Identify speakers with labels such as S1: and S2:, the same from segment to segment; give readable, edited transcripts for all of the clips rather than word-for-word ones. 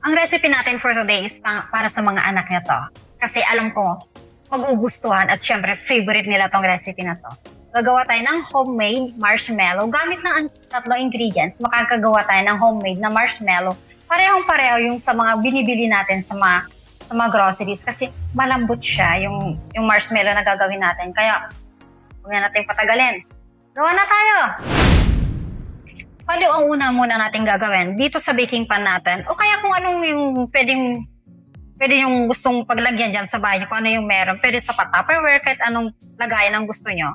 S1: Ang recipe natin for today is para sa mga anak niya to. Kasi alam ko, magugustuhan at syempre favorite nila tong recipe na to. Gagawa tayo ng homemade marshmallow. Gamit lang ang tatlong ingredients, makakagawa tayo ng homemade na marshmallow. Parehong-pareho yung sa mga binibili natin sa mga groceries kasi malambot siya yung marshmallow na gagawin natin. Kaya huwag na natin patagalin. Gawa na tayo! Bali, ang una muna natin gagawin dito sa baking pan natin o kaya kung anong yung pwede yung gustong paglagyan dyan sa bahay nyo, kung ano yung meron. Pwede sa Tupperware, kahit anong lagayan ang gusto nyo.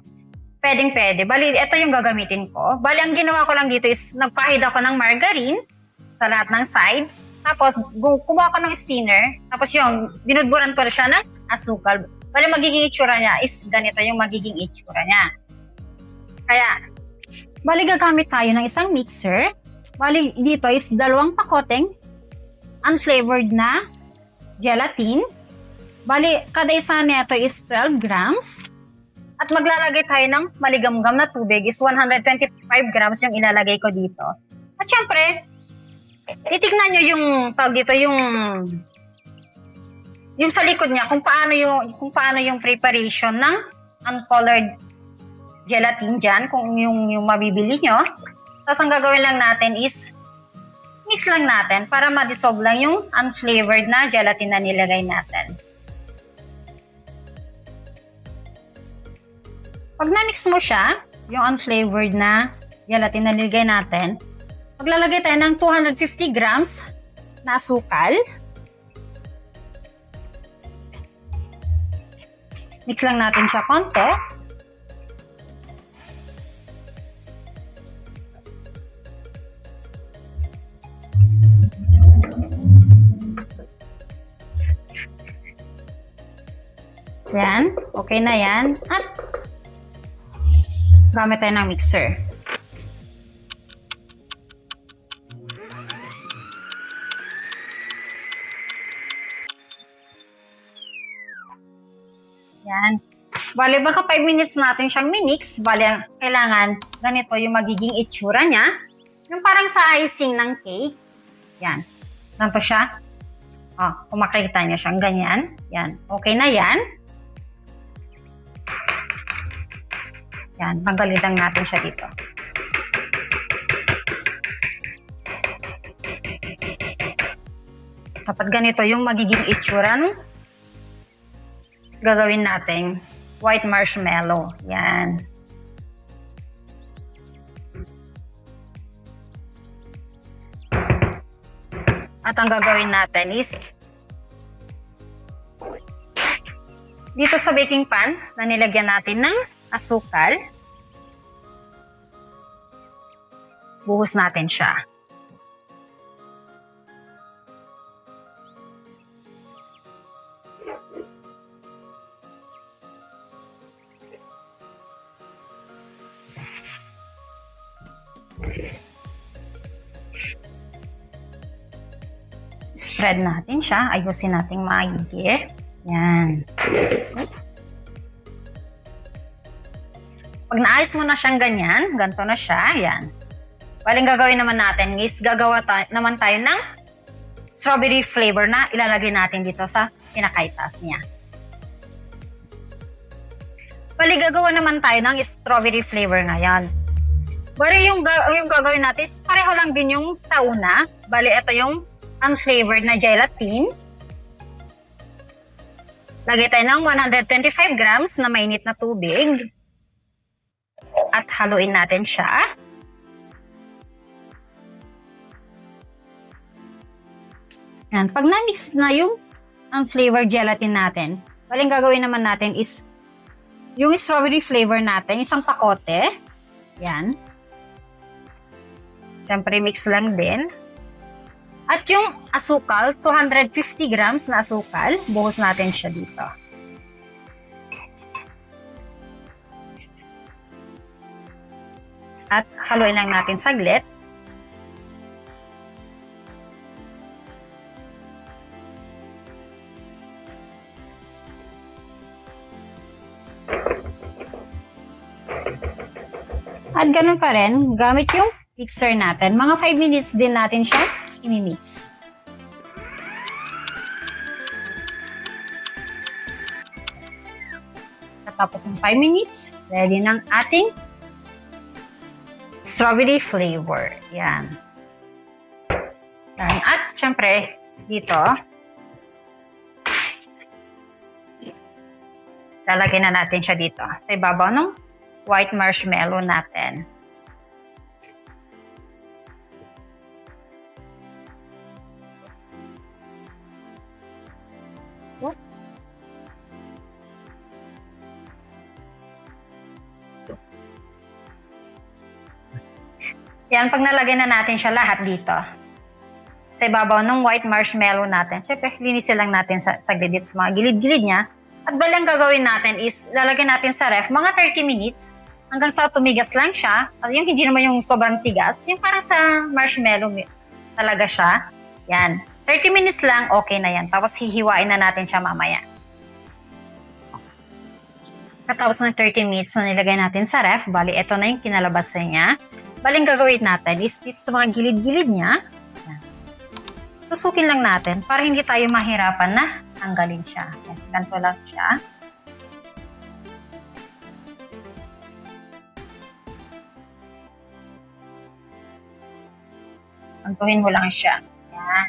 S1: Pwede. Bali, ito yung gagamitin ko. Bali, ang ginawa ko lang dito is nagpahid ako ng margarine sa lahat ng side. Tapos, kumuha ko ng steamer. Tapos yung, binudburan ko siya ng asukal. Bali, magiging itsura niya is ganito yung magiging itsura niya. Kaya, bali, gagamit tayo ng isang mixer. Bali, dito is 2 pakoteng unflavored na gelatin. Bali, kada isa nito is 12 grams. At maglalagay tayo ng maligamgam na tubig is 125 grams yung ilalagay ko dito. At syempre, titignan nyo yung yung sa likod niya kung paano yung preparation ng uncolored gelatin dyan, kung yung mabibili nyo. Tapos ang gagawin lang natin is mix lang natin para ma-dissolve lang yung unflavored na gelatin na nilagay natin. Pag na-mix mo siya, yung unflavored na gelatin na nilagay natin, maglalagay tayo ng 250 grams na asukal. Mix lang natin siya konti. Yan. Okay na yan. At gamit tayo ng mixer. Yan. Bale, baka 5 minutes natin siyang minix. Bale, kailangan ganito yung magiging itsura niya. Yung parang sa icing ng cake. Yan. Ganito siya. Kung makikita niya siyang ganyan. Yan. Okay na yan. Yan. Tanggalin lang natin siya dito. Dapat ganito yung magiging itsura ng gagawin nating white marshmallow. Yan. At ang gagawin natin is dito sa baking pan na nilagyan natin ng asukal, buhos natin siya. Spread natin siya. Ayusin natin maigi. Yan. Pag naayos mo na siyang ganyan, ganito na siya. Yan. Baling gagawin naman natin is gagawa naman tayo ng strawberry flavor na ilalagay natin dito sa pinakaitas niya. Bali, gagawa naman tayo ng strawberry flavor ngayon. Bali, yung gagawin natin is pareho lang din yung sa una. Bali, ito yung unflavored na gelatin. Lagay tayo ng 125 grams na mainit na tubig. At haluin natin siya. Yan. Pag na-mix na yung unflavored gelatin natin, baling gagawin naman natin is yung strawberry flavor natin, isang pakote. Yan. Siyempre, mix lang din. At yung asukal, 250 grams na asukal, buhos natin siya dito. At haluin lang natin saglit. At ganun pa rin, gamit yung mixer natin. Mga 5 minutes din natin siya i-mix. pagkatapos ng 5 minutes, ready ng ating strawberry flavor. Yan. At syempre, dito, lalagyan na natin siya dito sa ibabaw ng white marshmallow natin. Yan, pag nalagay na natin siya lahat dito, sa ibabaw ng white marshmallow natin, syempre, linisin lang natin saglit dito sa mga gilid-gilid niya. At balang gagawin natin is, lalagyan natin sa ref, mga 30 minutes, hanggang sa tumigas lang siya. At yung hindi naman yung sobrang tigas, yung parang sa marshmallow talaga siya. Yan, 30 minutes lang, okay na yan. Tapos hihiwain na natin siya mamaya. Katapos ng 30 minutes na nilagay natin sa ref, bali, ito na yung kinalabasan niya. Baling gagawin natin is dito sa mga gilid-gilid niya, tusukin lang natin para hindi tayo mahirapan na tanggalin siya. Yan, ganito lang siya. Antuhin mo lang siya. Yan.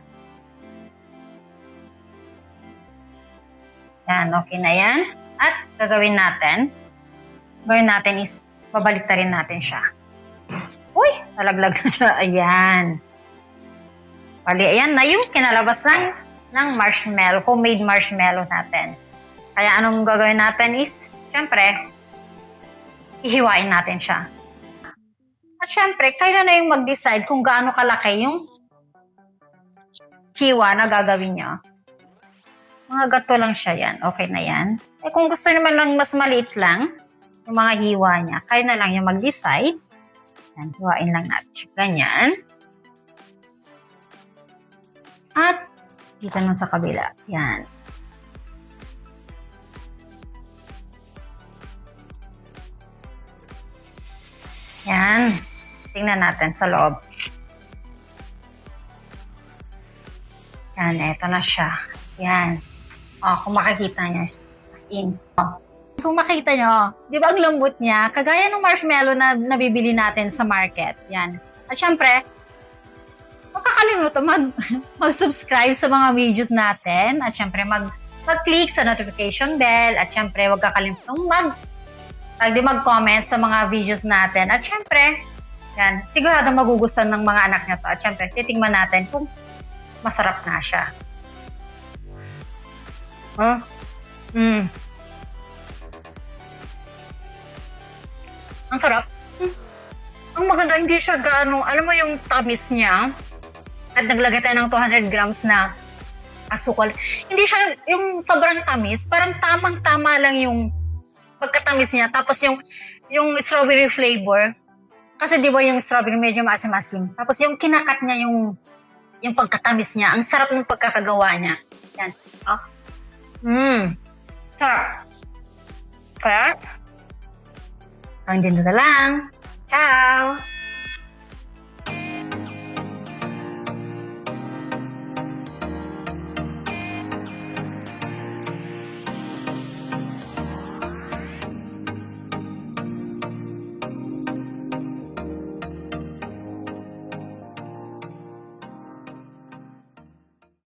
S1: Yan, okay na yan. At gagawin natin is babaliktarin natin siya. Uy, nalaglag na siya. Ayan. Bali, ayan na yung kinalabas ng marshmallow, homemade marshmallow natin. Kaya anong gagawin natin is, syempre, ihiwain natin siya. At syempre, kayo na yung mag-decide kung gaano kalaki yung hiwa na gagawin nyo. Mga gato lang siya yan. Okay na yan. Eh kung gusto naman lang mas maliit lang, yung mga hiwa niya, kayo na lang yung mag-decide. Yan, hiwain lang natin siya. Ganyan. At dito lang sa kabila. Yan. Yan. Tingnan natin sa loob. Yan, eto na siya. Yan. Oh, kung makikita nyo, as in. Oh. Kung makita nyo, di ba ang lambot niya? Kagaya ng marshmallow na nabibili natin sa market. Yan. At syempre, huwag kakalimutan mag-subscribe sa mga videos natin. At syempre, mag-click sa notification bell. At syempre, huwag kakalimutan mag-comment sa mga videos natin. At syempre, yan, sigurado magugustuhan ng mga anak niya to. At syempre, titingnan natin kung masarap na siya. Huh? Ang sarap. Ang maganda, hindi siya gaano, alam mo yung tamis niya, at naglagay tayo ng 200 grams na asukal. Hindi siya yung sobrang tamis, parang tamang-tama lang yung pagkatamis niya. Tapos yung strawberry flavor, kasi di ba yung strawberry medyo maasim-asim. Tapos yung kinakat niya yung pagkatamis niya, ang sarap ng pagkakagawa niya. Yan. Oh. Sarap. Sarap. Hanggang dito na lang. Ciao!